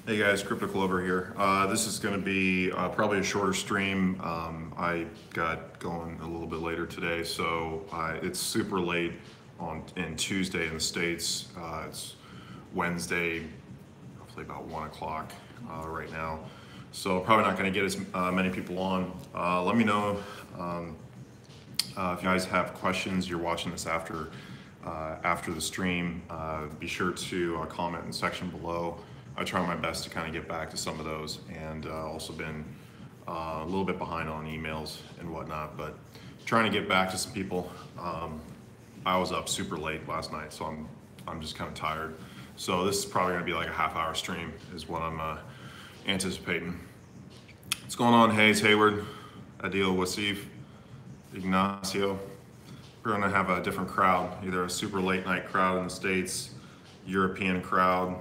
Hey guys, Crypto Clover here. This is going to be probably a shorter stream. I got going a little bit later today, so it's super late in Tuesday in the States. It's Wednesday, hopefully about 1 o'clock right now. So probably not going to get as many people on. Let me know if you guys have questions. You're watching this after the stream. Be sure to comment in the section below. I try my best to kind of get back to some of those, and also been a little bit behind on emails and whatnot, but trying to get back to some people. I was up super late last night, so I'm just kind of tired. So this is probably going to be like a half-hour stream is what I'm anticipating. What's going on, Hayes, Hayward, Adil, Wasif, Ignacio? We're going to have a different crowd, either a super late night crowd in the States, European crowd.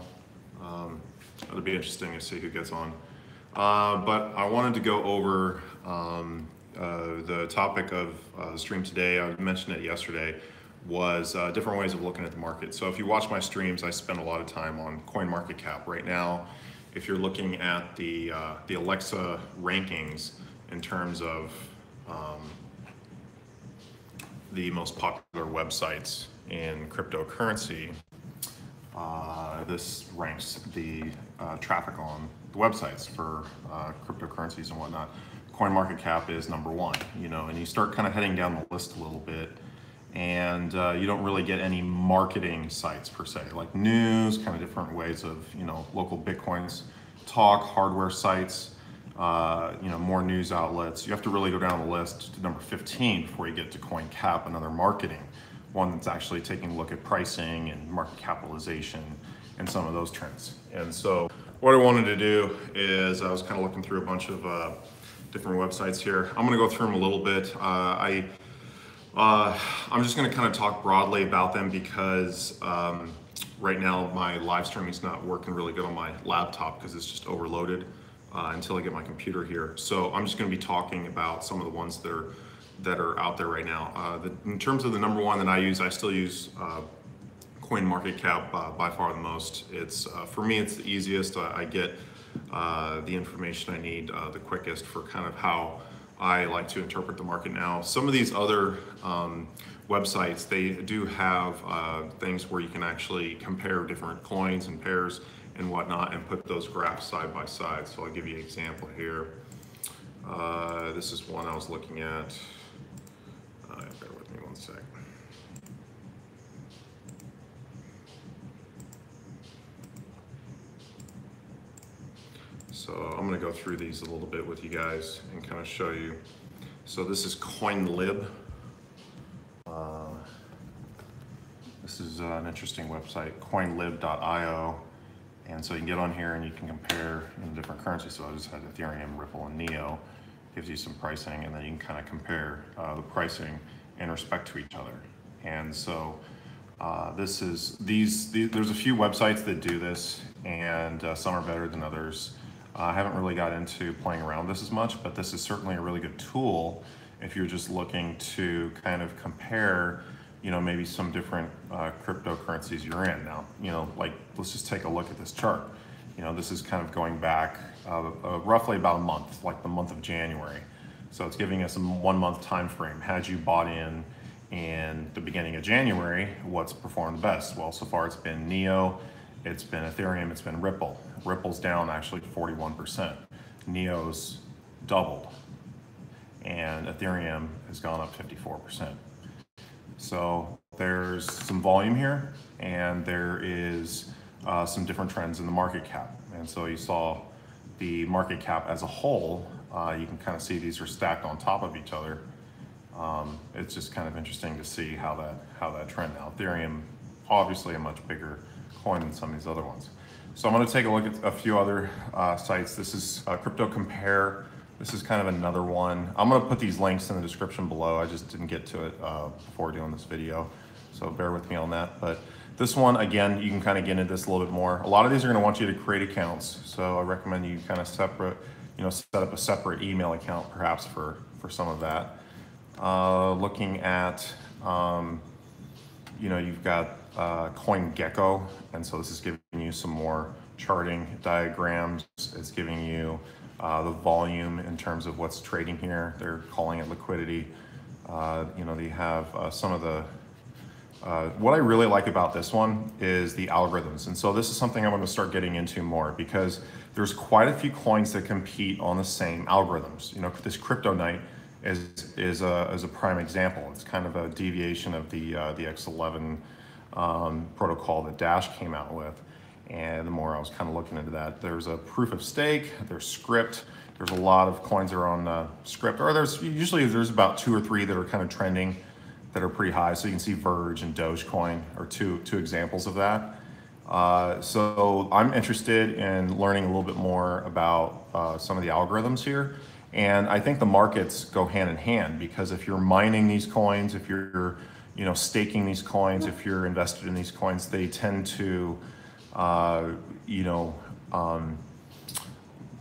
It'll be interesting to see who gets on. But I wanted to go over the topic of the stream today. I mentioned it yesterday, was different ways of looking at the market. So if you watch my streams, I spend a lot of time on CoinMarketCap. Right now, if you're looking at the Alexa rankings in terms of the most popular websites in cryptocurrency, this ranks the traffic on the websites for cryptocurrencies and whatnot. CoinMarketCap is #1, and you start kind of heading down the list a little bit, and you don't really get any marketing sites per se, like news, kind of different ways of, local Bitcoins, talk, hardware sites, more news outlets. You have to really go down the list to number 15 before you get to CoinCap, another marketing one that's actually taking a look at pricing and market capitalization and some of those trends. And so what I wanted to do is I was kind of looking through a bunch of different websites here. I'm going to go through them a little bit. I'm just going to kind of talk broadly about them because right now my live streaming is not working really good on my laptop because it's just overloaded until I get my computer here. So I'm just going to be talking about some of the ones that are out there right now. In terms of the #1 that I use, I still use CoinMarketCap by far the most. It's for me, it's the easiest. I get the information I need the quickest for kind of how I like to interpret the market now. Some of these other websites, they do have things where you can actually compare different coins and pairs and whatnot and put those graphs side by side. So I'll give you an example here. This is one I was looking at. Bear with me one sec. So I'm going to go through these a little bit with you guys and kind of show you. So this is CoinLib. This is an interesting website, coinlib.io. And so you can get on here and you can compare different currencies. So I just had Ethereum, Ripple, and Neo. Gives you some pricing, and then you can kind of compare the pricing in respect to each other. And so there's a few websites that do this, and some are better than others. I haven't really got into playing around this as much, but this is certainly a really good tool if you're just looking to kind of compare, maybe some different cryptocurrencies you're in. Now, let's just take a look at this chart. This is kind of going back roughly about a month, like the month of January. So it's giving us a 1 month time frame. Had you bought in the beginning of January, what's performed the best? Well, so far it's been Neo, it's been Ethereum, it's been Ripple. Ripple's down actually 41%. Neo's doubled, and Ethereum has gone up 54%. So there's some volume here, and there is some different trends in the market cap. And so you saw the market cap as a whole, you can kind of see these are stacked on top of each other. It's just kind of interesting to see how that trend. Now, Ethereum, obviously a much bigger coin than some of these other ones. So I'm going to take a look at a few other sites. This is Crypto Compare. This is kind of another one. I'm going to put these links in the description below. I just didn't get to it before doing this video, so bear with me on that. But this one, again, you can kind of get into this a little bit more. A lot of these are going to want you to create accounts, so I recommend you kind of set up a separate email account perhaps for some of that. Looking at, you've got CoinGecko, and so this is giving you some more charting diagrams. It's giving you the volume in terms of what's trading here. They're calling it liquidity. You know, they have some of the what I really like about this one is the algorithms. And so this is something I'm going to start getting into more, because there's quite a few coins that compete on the same algorithms. You know, this Crypto Night is a prime example. It's kind of a deviation of the X11 protocol that Dash came out with. And the more I was kind of looking into that, there's a proof of stake, there's script. There's a lot of coins that are on script, or there's about 2 or 3 that are kind of trending that are pretty high. So you can see Verge and Dogecoin are two examples of that. So I'm interested in learning a little bit more about some of the algorithms here. And I think the markets go hand in hand, because if you're mining these coins, if you're staking these coins, if you're invested in these coins, they tend to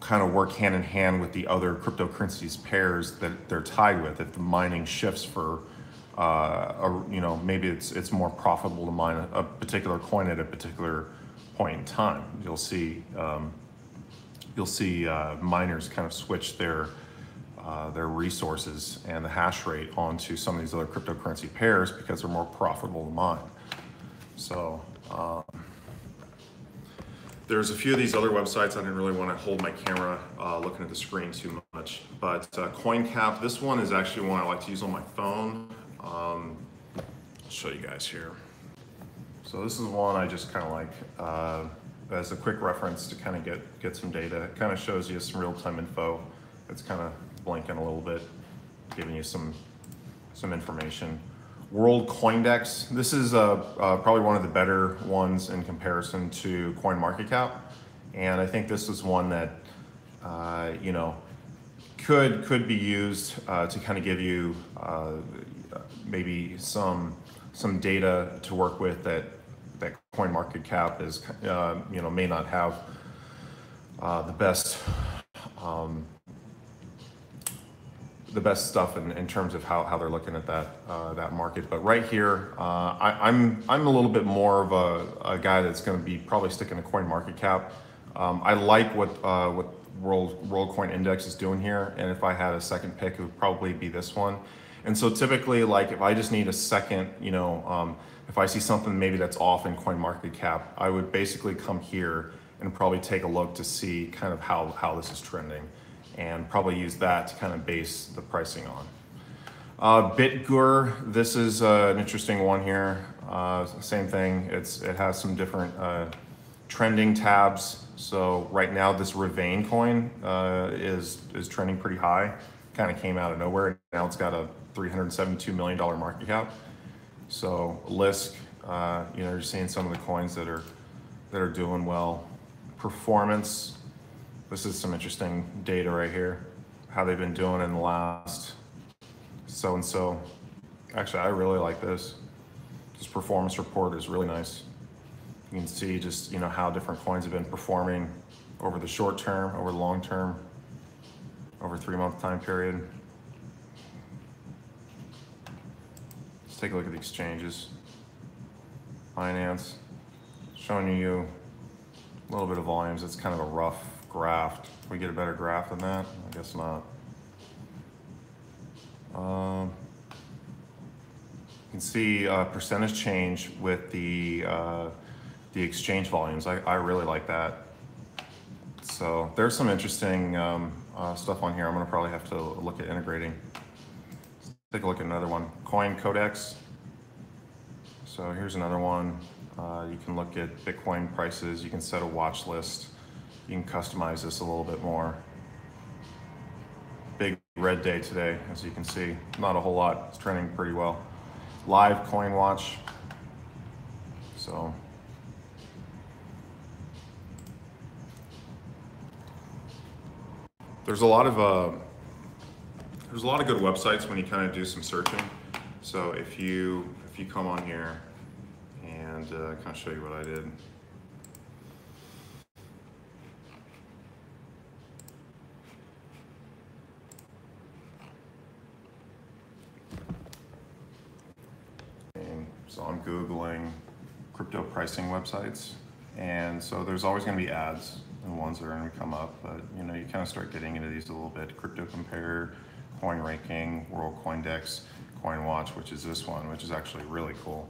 kind of work hand in hand with the other cryptocurrencies pairs that they're tied with. If the mining shifts for maybe it's more profitable to mine a particular coin at a particular point in time, you'll see miners kind of switch their resources and the hash rate onto some of these other cryptocurrency pairs because they're more profitable to mine. So there's a few of these other websites. I didn't really want to hold my camera looking at the screen too much, but CoinCap, this one is actually one I like to use on my phone. I'll show you guys here. So this is one I just kind of like as a quick reference to kind of get some data. It kind of shows you some real-time info. It's kind of blinking a little bit, giving you some information. World Coindex. This is probably one of the better ones in comparison to CoinMarketCap, and I think this is one that could be used to kind of give you maybe some data to work with that CoinMarketCap is may not have the best stuff in terms of how they're looking at that market. But right here, I'm a little bit more of a guy that's going to be probably sticking to CoinMarketCap. I like what World Coin Index is doing here, and if I had a second pick, it would probably be this one. And so typically, like if I just need a second, if I see something maybe that's off in CoinMarketCap, I would basically come here and probably take a look to see kind of how this is trending, and probably use that to kind of base the pricing on. BitGur, this is an interesting one here. Same thing, it has some different trending tabs. So right now this Ravain coin is trending pretty high. Kind of came out of nowhere. Now it's got a $372 million market cap. So Lisk, you're seeing some of the coins that are doing well. Performance, this is some interesting data right here, how they've been doing in the last so-and-so. Actually, I really like this. This performance report is really nice. You can see just, how different coins have been performing over the short term, over the long term, over a 3-month time period. Let's take a look at the exchanges. Binance, showing you a little bit of volumes. It's kind of a rough graph. Can we get a better graph than that? I guess not. You can see percentage change with the exchange volumes. I really like that. So there's some interesting stuff on here. I'm gonna probably have to look at integrating. Let's take a look at another one, Coin Codex. So here's another one. You can look at Bitcoin prices. You can set a watch list. You can customize this a little bit more. Big red day today, as you can see. Not a whole lot. It's trending pretty well. Live Coin Watch. So there's a lot of good websites when you kind of do some searching. So if you come on here and kind of show you what I did. So I'm Googling crypto pricing websites. And so there's always going to be ads and ones that are going to come up, but you know, you kind of start getting into these a little bit. Crypto Compare, Coin Ranking, World Coindex, Coin Watch, which is this one, which is actually really cool.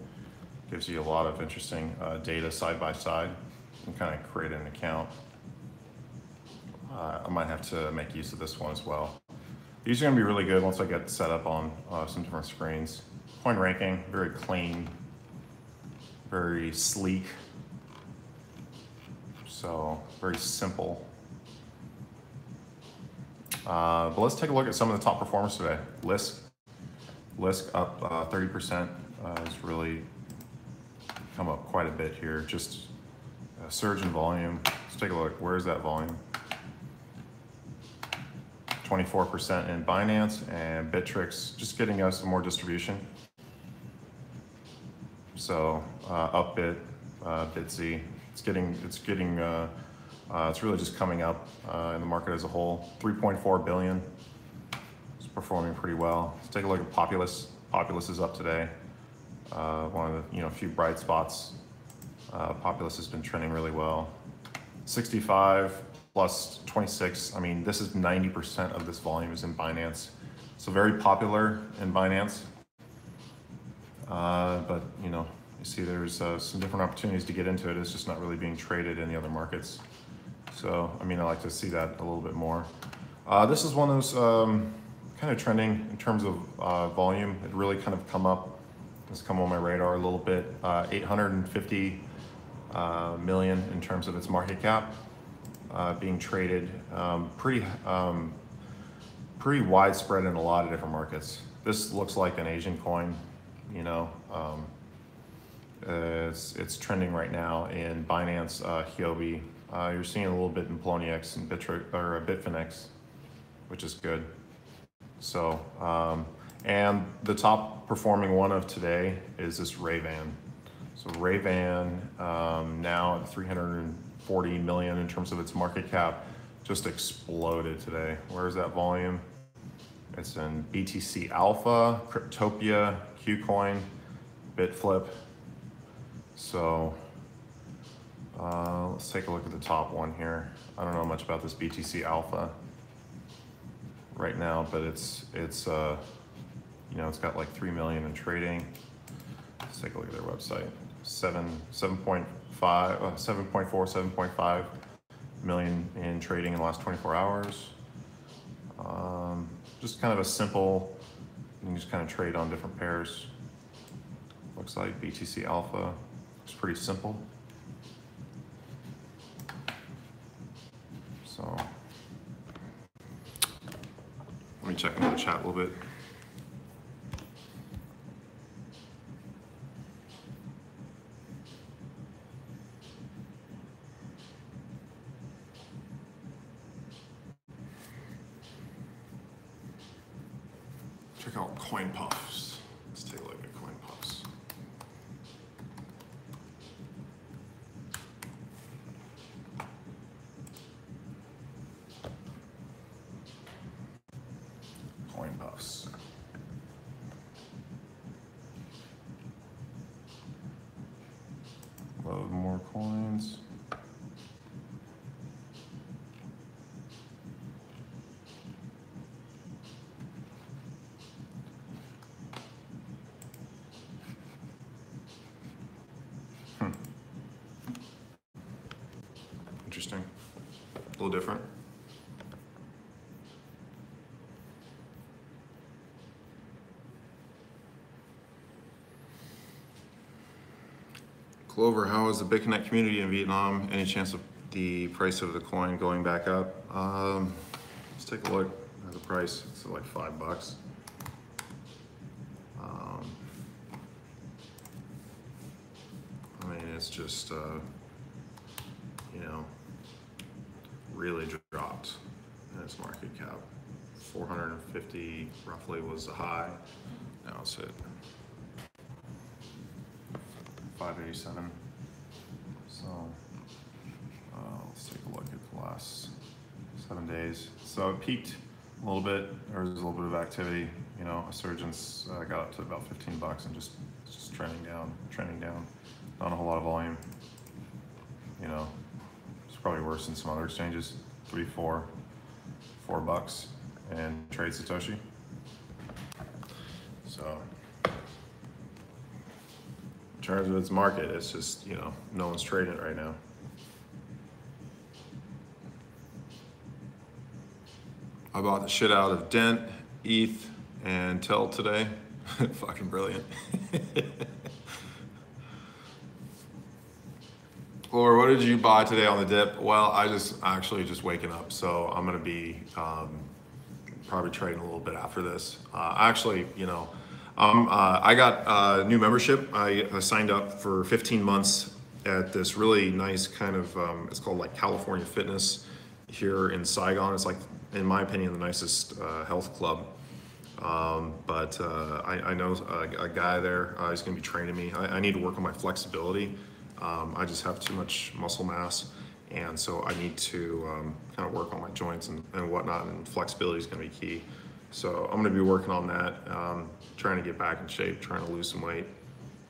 Gives you a lot of interesting data side by side. You can kind of create an account. I might have to make use of this one as well. These are going to be really good once I get set up on some different screens. Coin Ranking, very clean, very sleek. So very simple. But let's take a look at some of the top performers today. Lisk up 30%. Has really come up quite a bit here. Just a surge in volume. Let's take a look. Where's that volume? 24% in Binance, and Bittrex just getting us some more distribution. So Upbit, Bitsy, it's really just coming up in the market as a whole. 3.4 billion. It's performing pretty well. Let's take a look at Populous. Populous is up today. One of the few bright spots. Populous has been trending really well. 65 plus 26. I mean, this is 90% of this volume is in Binance. So very popular in Binance. But you see there's some different opportunities to get into it. It's just not really being traded in the other markets. So, I mean, I like to see that a little bit more. This is one of those kind of trending in terms of volume. It really kind of has come on my radar a little bit. 850 million in terms of its market cap, being traded pretty widespread in a lot of different markets. This looks like an Asian coin, it's trending right now in Binance, Huobi. You're seeing a little bit in Poloniex and Bitfinex, which is good. So, and the top performing one of today is this Rayvan. So Rayvan now at 340 million in terms of its market cap, just exploded today. Where's that volume? It's in BTC Alpha, Cryptopia, Qcoin, Bitflip. So let's take a look at the top one here. I don't know much about this BTC Alpha right now, but it's got like 3 million in trading. Let's take a look at their website. 7.5 million in trading in the last 24 hours. Just kind of a simple, you can just kind of trade on different pairs. Looks like BTC Alpha. It's pretty simple. So let me check into the chat a little bit. Check out Coin Puffs. Let's take a look at Coin Puffs. Coin Puffs. Load more coins. Interesting. A little different. Clover, how is the Bitconnect community in Vietnam? Any chance of the price of the coin going back up? Let's take a look at the price. It's like $5. I mean, it's just, really dropped in its market cap. 450 roughly was the high. Now it's at 587. So let's take a look at the last 7 days. So it peaked a little bit. There was a little bit of activity. A surgeon's got up to about $15 and just trending down. not a whole lot of volume. You know, it's probably worse than some other exchanges. $4 and trade Satoshi. So in terms of its market, it's just, you know, no one's trading it right now. I bought the shit out of Dent, ETH, and TEL today. Fucking brilliant. Laura, what did you buy today on the dip? Well, I actually just waking up, so I'm gonna be probably trading a little bit after this. Actually, you know, I got a new membership. I signed up for 15 months at this really nice kind of, it's called like California Fitness here in Saigon. It's like, in my opinion, the nicest health club. I know a guy there. He's gonna be training me. I need to work on my flexibility. I just have too much muscle mass, and so I need to kind of work on my joints and whatnot, and flexibility is going to be key. So I'm going to be working on that, trying to get back in shape, trying to lose some weight.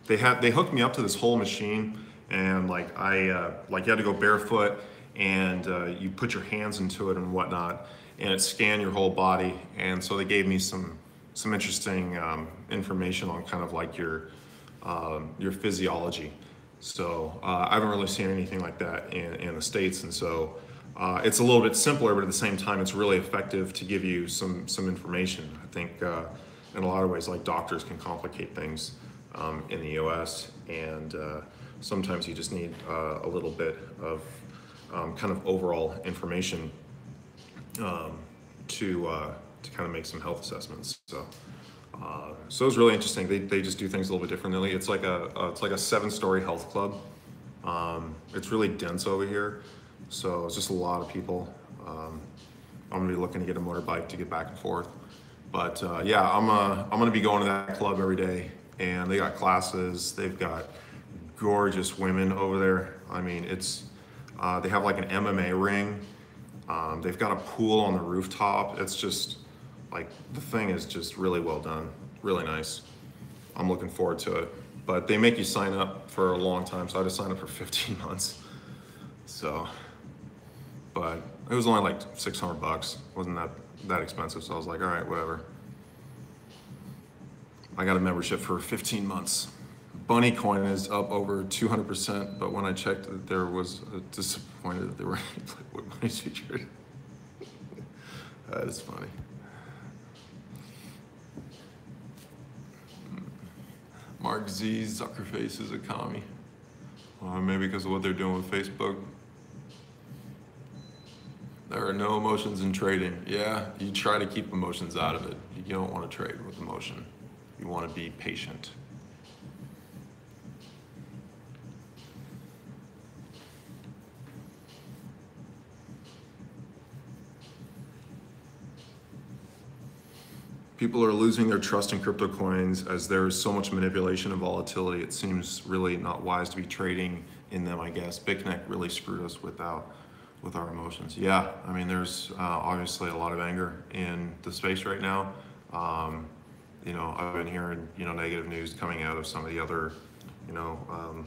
They hooked me up to this whole machine, and like you had to go barefoot, and you put your hands into it and whatnot, and it scanned your whole body. And so they gave me some interesting information on kind of like your physiology. So I haven't really seen anything like that in the States, and so it's a little bit simpler, but at the same time, it's really effective to give you some information. I think in a lot of ways, like doctors can complicate things in the US, and sometimes you just need a little bit of kind of overall information to kind of make some health assessments. So it was really interesting. They just do things a little bit differently. It's like a 7-story health club. It's really dense over here, so it's just a lot of people. I'm gonna be looking to get a motorbike to get back and forth. But yeah, I'm gonna be going to that club every day, and they got classes. They've got gorgeous women over there. I mean, they have like an MMA ring. They've got a pool on the rooftop. It's just like, the thing is just really well done, really nice. I'm looking forward to it. But they make you sign up for a long time, so I just signed up for 15 months. So, but it was only like $600. Wasn't that expensive, so I was like, all right, whatever. I got a membership for 15 months. Bunny coin is up over 200%, but when I checked, there was disappointed that they were what money's featured. That is funny. Mark Z, Zuckerface is a commie. Maybe because of what they're doing with Facebook. There are no emotions in trading. Yeah, you try to keep emotions out of it. You don't want to trade with emotion. You want to be patient. People are losing their trust in crypto coins as there is so much manipulation and volatility. It seems really not wise to be trading in them, I guess. BitConnect really screwed us with our emotions. Yeah, I mean, there's obviously a lot of anger in the space right now. You know, I've been hearing, you know, negative news coming out of some of the other, you know,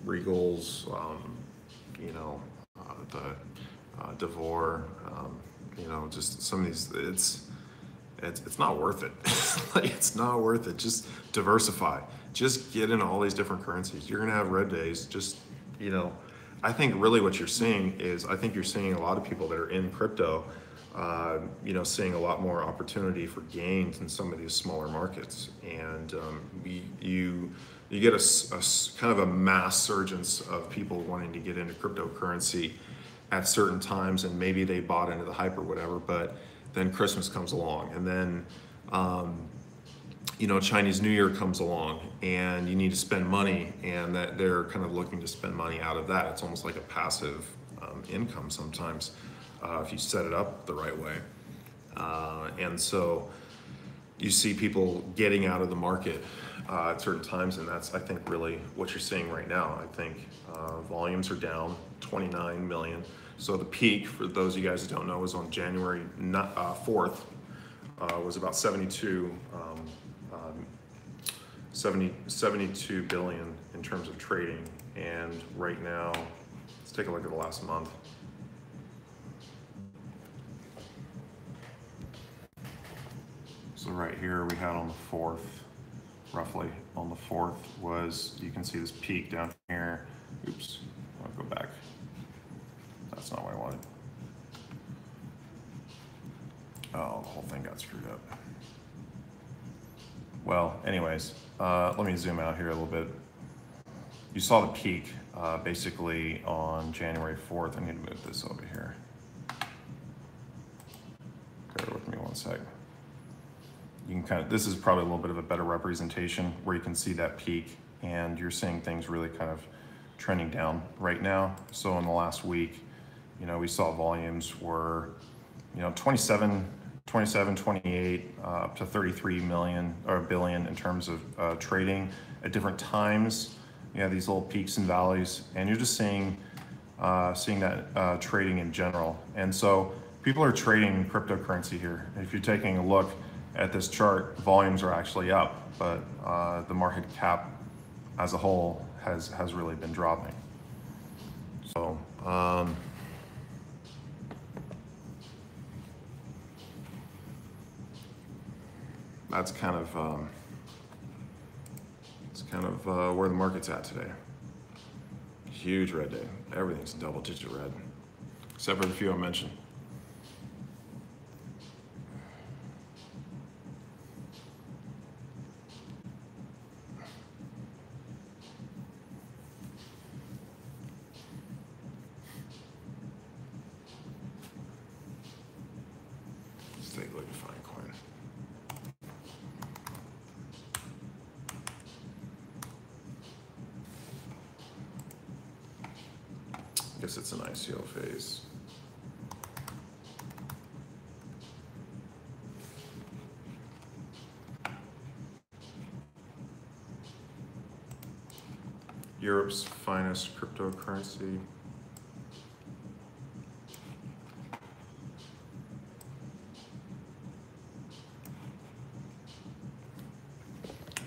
Regals, you know, the Devore, you know, just some of these, it's not worth it. Like, it's not worth it. Just diversify. Just get into all these different currencies. You're gonna have red days. Just, you know, I think really what you're seeing is, I think you're seeing a lot of people that are in crypto, you know, seeing a lot more opportunity for gains in some of these smaller markets. And you get a kind of a mass surgence of people wanting to get into cryptocurrency at certain times, and maybe they bought into the hype or whatever, but then Christmas comes along, and then you know, Chinese New Year comes along, and you need to spend money, and that they're kind of looking to spend money out of that. It's almost like a passive income sometimes, if you set it up the right way. And so you see people getting out of the market at certain times, and that's, I think, really what you're seeing right now. I think volumes are down 29 million. So the peak, for those of you guys that don't know, was on January 4th, was about 72 72 billion in terms of trading. And right now, let's take a look at the last month. So right here we had on the 4th, roughly on the 4th was, you can see this peak down here. Oops, I'll go back. That's not what I wanted. Oh, the whole thing got screwed up. Well, anyways, let me zoom out here a little bit. You saw the peak basically on January 4th. I need to move this over here. Bear with me one sec. You can kind of, this is probably a little bit of a better representation where you can see that peak and you're seeing things really kind of trending down right now. So in the last week, you know, we saw volumes were, you know, 27, 28, up to 33 million or billion in terms of trading at different times. You have these little peaks and valleys, and you're just seeing that trading in general. And so people are trading cryptocurrency here. If you're taking a look at this chart, volumes are actually up, but the market cap as a whole has really been dropping. So that's kind of where the market's at today. Huge red day. Everything's double-digit red, except for the few I mentioned. Let's take a look at Finecoin. I guess it's an ICO phase. Europe's finest cryptocurrency.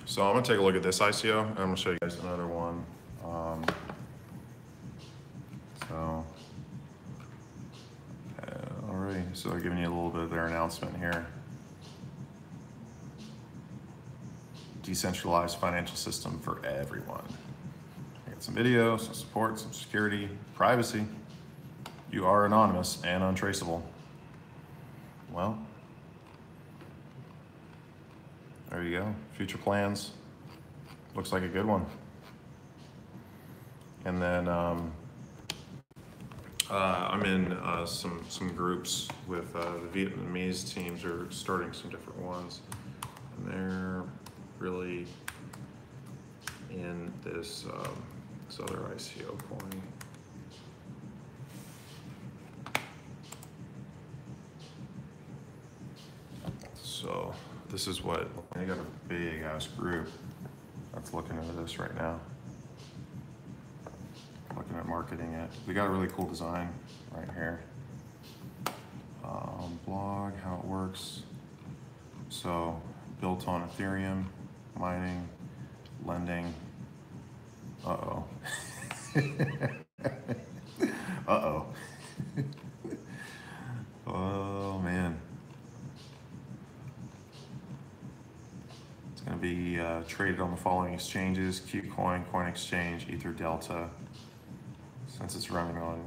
So I'm gonna take a look at this ICO, and I'm gonna show you guys another one. So I'm giving you a little bit of their announcement here. Decentralized financial system for everyone. I got some video, some support, some security, privacy. You are anonymous and untraceable. Well, there you go. Future plans. Looks like a good one. And then I'm in some groups with the Vietnamese teams are starting some different ones, and they're really in this other ICO coin. So this is what, they got a big ass group that's looking into this right now. Looking at marketing it. We got a really cool design right here. Blog, how it works. So built on Ethereum, mining, lending. Uh-oh. Uh-oh. Oh man. It's gonna be traded on the following exchanges: KuCoin, Coin Exchange, Ether Delta. Since it's running on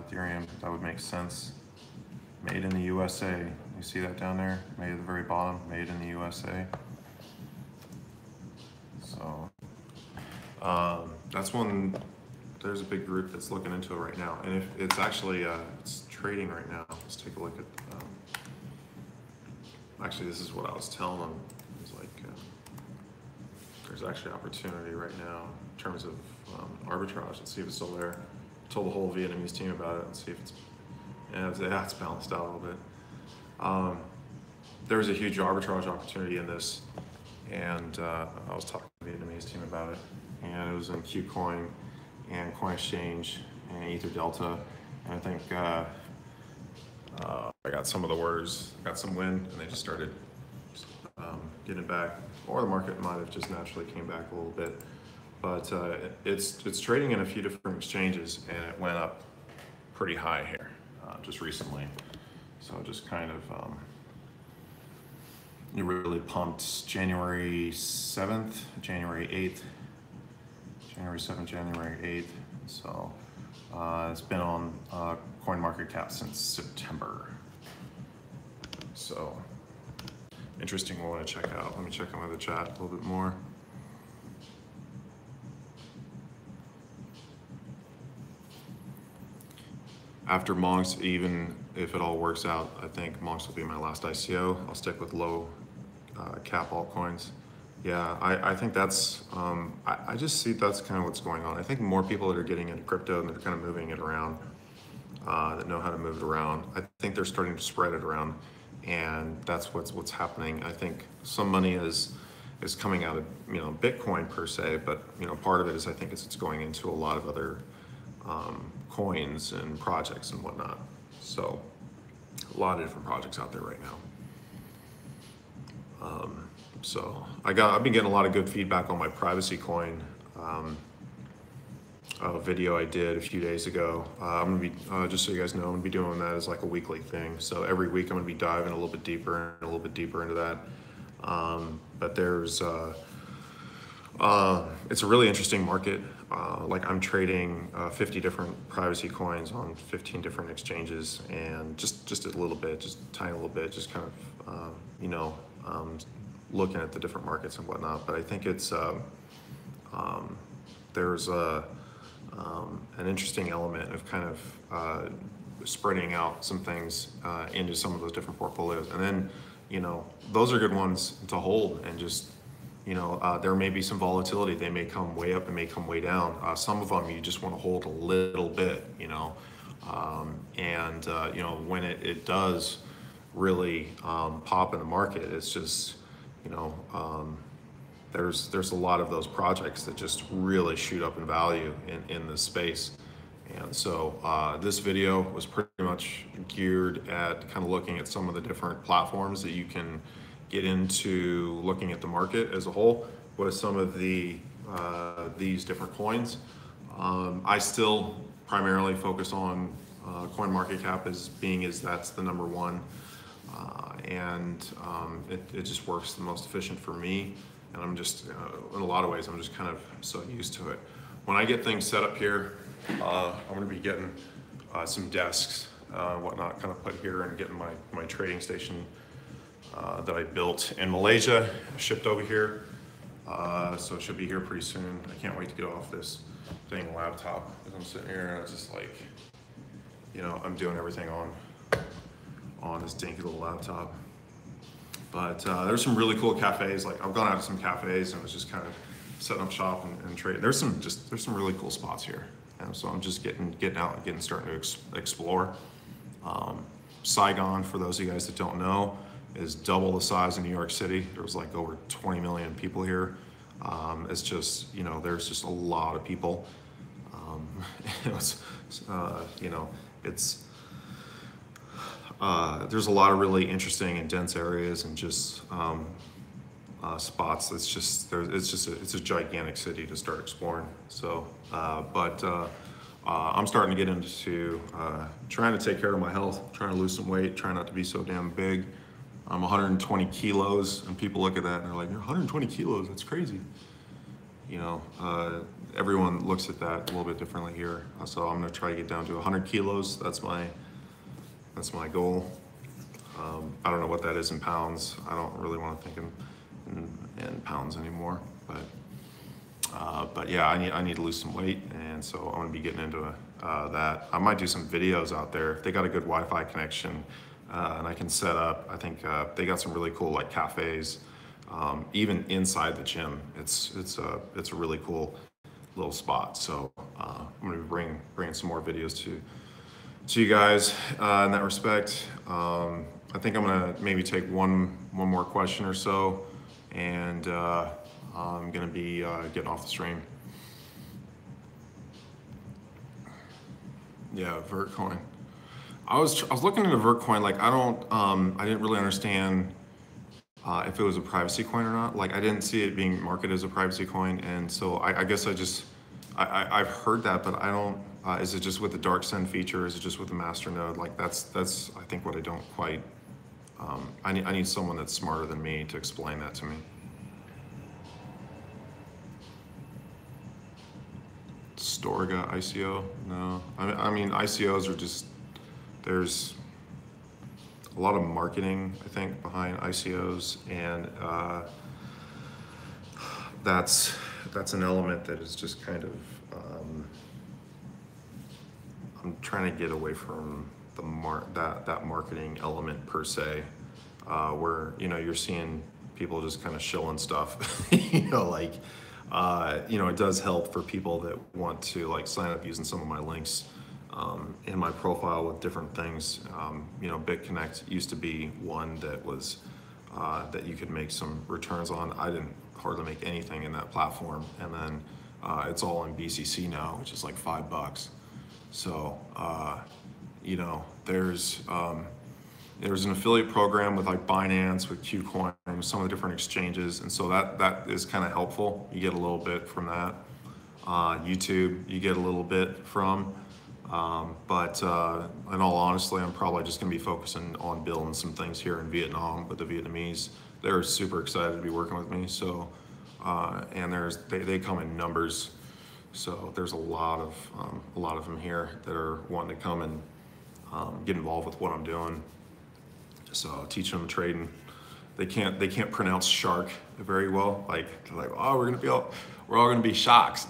Ethereum, that would make sense. Made in the USA. You see that down there? Made at the very bottom, made in the USA. So that's one, there's a big group that's looking into it right now. And if it's actually, it's trading right now. Let's take a look at, actually this is what I was telling them. It's like, there's actually opportunity right now in terms of arbitrage. Let's see if it's still there. Told the whole Vietnamese team about it and see if it's, yeah, it's balanced out a little bit. There's a huge arbitrage opportunity in this, and I was talking to the Vietnamese team about it, and it was in KuCoin and Coin Exchange and Ether Delta, and I think I got some of the orders, got some wind, and they just started getting back, or the market might have just naturally came back a little bit. But it's trading in a few different exchanges, and it went up pretty high here just recently. So just kind of, you really pumped January 7th, January 8th, January 7th, January 8th. So it's been on CoinMarketCap since September. So interesting one to check out. Let me check on the chat a little bit more. After Monks, even if it all works out, I think Monks will be my last ICO. I'll stick with low cap altcoins. Yeah, I think that's, I just see that's kind of what's going on. I think more people that are getting into crypto and they're kind of moving it around, that know how to move it around. I think they're starting to spread it around, and that's what's happening. I think some money is coming out of, you know, Bitcoin per se, but, you know, part of it is, I think it's going into a lot of other coins and projects and whatnot. So a lot of different projects out there right now. So I've been getting a lot of good feedback on my privacy coin video I did a few days ago. I'm gonna be, just so you guys know, I'm gonna be doing that as like a weekly thing. So every week I'm gonna be diving a little bit deeper and a little bit deeper into that. But there's, it's a really interesting market. Like I'm trading 50 different privacy coins on 15 different exchanges, and just a little bit, just a tiny little bit, just kind of, you know, looking at the different markets and whatnot. But I think it's, there's an interesting element of kind of spreading out some things into some of those different portfolios. And then, you know, those are good ones to hold, and just, you know, there may be some volatility. They may come way up and may come way down. Some of them you just want to hold a little bit, you know, and you know, when it does really pop in the market, it's just, you know, there's a lot of those projects that just really shoot up in value in this space. And so this video was pretty much geared at kind of looking at some of the different platforms that you can get into, looking at the market as a whole with some of the these different coins. I still primarily focus on CoinMarketCap as that's the number one, and it just works the most efficient for me. And I'm just, in a lot of ways, I'm just kind of so used to it. When I get things set up here, I'm going to be getting some desks, whatnot, kind of put here, and getting my trading station that I built in Malaysia, shipped over here. So it should be here pretty soon. I can't wait to get off this dang laptop. As I'm sitting here, and it's just like, you know, I'm doing everything on this dinky little laptop. But there's some really cool cafes. Like I've gone out to some cafes and was just kind of setting up shop and trading. There's some really cool spots here. And so I'm just getting out and starting to explore. Saigon, for those of you guys that don't know, is double the size of New York City. There was like over 20 million people here. It's just, you know, there's just a lot of people. It was, you know, it's, there's a lot of really interesting and dense areas and just spots. It's a gigantic city to start exploring. So, I'm starting to get into trying to take care of my health, trying to lose some weight, trying not to be so damn big. I'm 120 kilos, and people look at that and they're like, "You're 120 kilos? That's crazy." You know, everyone looks at that a little bit differently here. So I'm going to try to get down to 100 kilos. That's my goal. I don't know what that is in pounds. I don't really want to think in pounds anymore. But yeah, I need to lose some weight, and so I'm going to be getting into that. I might do some videos out there. If they got a good Wi-Fi connection, and I can set up. I think they got some really cool like cafes, even inside the gym. It's a really cool little spot. So I'm going to be bringing some more videos to you guys in that respect. I think I'm going to maybe take one more question or so, and I'm going to be getting off the stream. Yeah, Vertcoin. I was looking into Vertcoin. Like I didn't really understand if it was a privacy coin or not. Like I didn't see it being marketed as a privacy coin, and so I guess I've heard that, but I don't. Is it just with the dark send feature? Is it just with the master node? Like that's I think what I don't quite. I need someone that's smarter than me to explain that to me. Storga ICO? No. I mean ICOs are just, there's a lot of marketing, I think, behind ICOs, and that's an element that is just kind of, I'm trying to get away from that marketing element per se, where, you know, you're seeing people just kind of shilling stuff, you know, like, you know, it does help for people that want to like sign up using some of my links in my profile with different things. You know, BitConnect used to be one that was that you could make some returns on. I didn't hardly make anything in that platform, and then it's all in BCC now, which is like $5. So you know, there's an affiliate program with like Binance, with Qcoin, with some of the different exchanges, and so that is kind of helpful. You get a little bit from that. YouTube, you get a little bit from, but in all honesty, I'm probably just going to be focusing on building some things here in Vietnam with the Vietnamese. They're super excited to be working with me. So, and they come in numbers. So there's a lot of them here that are wanting to come and get involved with what I'm doing. So teaching them trading. They can't pronounce shark very well. Like oh, we're all gonna be sharks.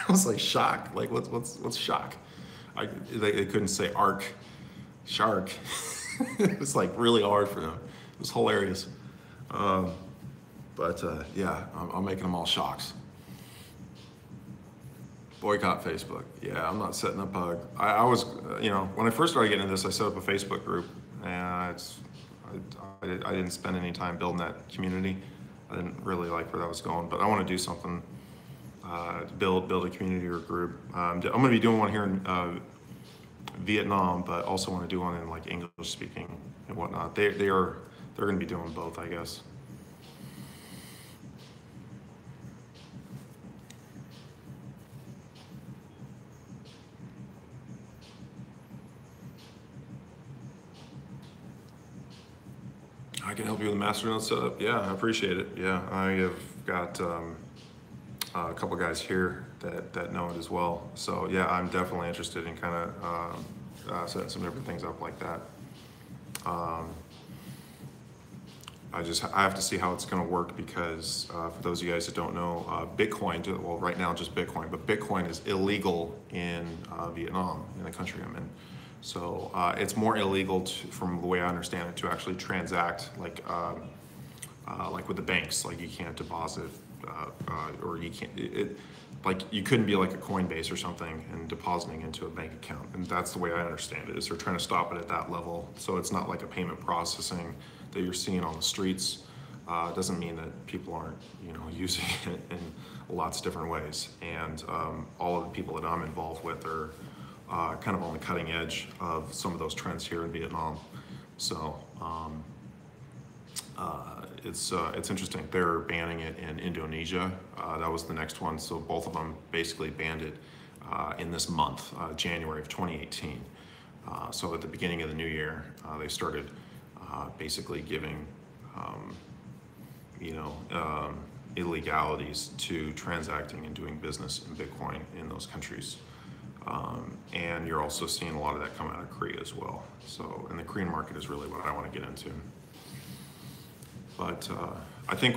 I was like, shock? Like what's shock? They couldn't say shark. It was like really hard for them. It was hilarious. Yeah, I'm making them all shocks. Boycott Facebook. Yeah, I'm not setting up I was, you know, when I first started getting into this, I set up a Facebook group, and I didn't spend any time building that community. I didn't really like where that was going, but I want to do something, build a community or group. I'm going to be doing one here in Vietnam, but also want to do one in like English speaking and whatnot. They're going to be doing both, I guess. I can help you with the masternode setup. Yeah, I appreciate it. Yeah, I have got a couple guys here that know it as well. So yeah, I'm definitely interested in kind of setting some different things up like that. I have to see how it's going to work, because for those of you guys that don't know, Bitcoin, well, right now just Bitcoin, but Bitcoin is illegal in Vietnam, in the country I'm in. So it's more illegal from the way I understand it, to actually transact like with the banks. Like you can't deposit, or you can't. Like you couldn't be like a Coinbase or something and depositing into a bank account. And that's the way I understand it. Is they're trying to stop it at that level. So it's not like a payment processing that you're seeing on the streets. Doesn't mean that people aren't, you know, using it in lots of different ways. And all of the people that I'm involved with are kind of on the cutting edge of some of those trends here in Vietnam. So it's interesting. They're banning it in Indonesia. That was the next one. So both of them basically banned it in this month, January of 2018. So at the beginning of the new year, they started basically giving, you know, illegalities to transacting and doing business in Bitcoin in those countries. And you're also seeing a lot of that come out of Korea as well. So, and the Korean market is really what I want to get into. But I think with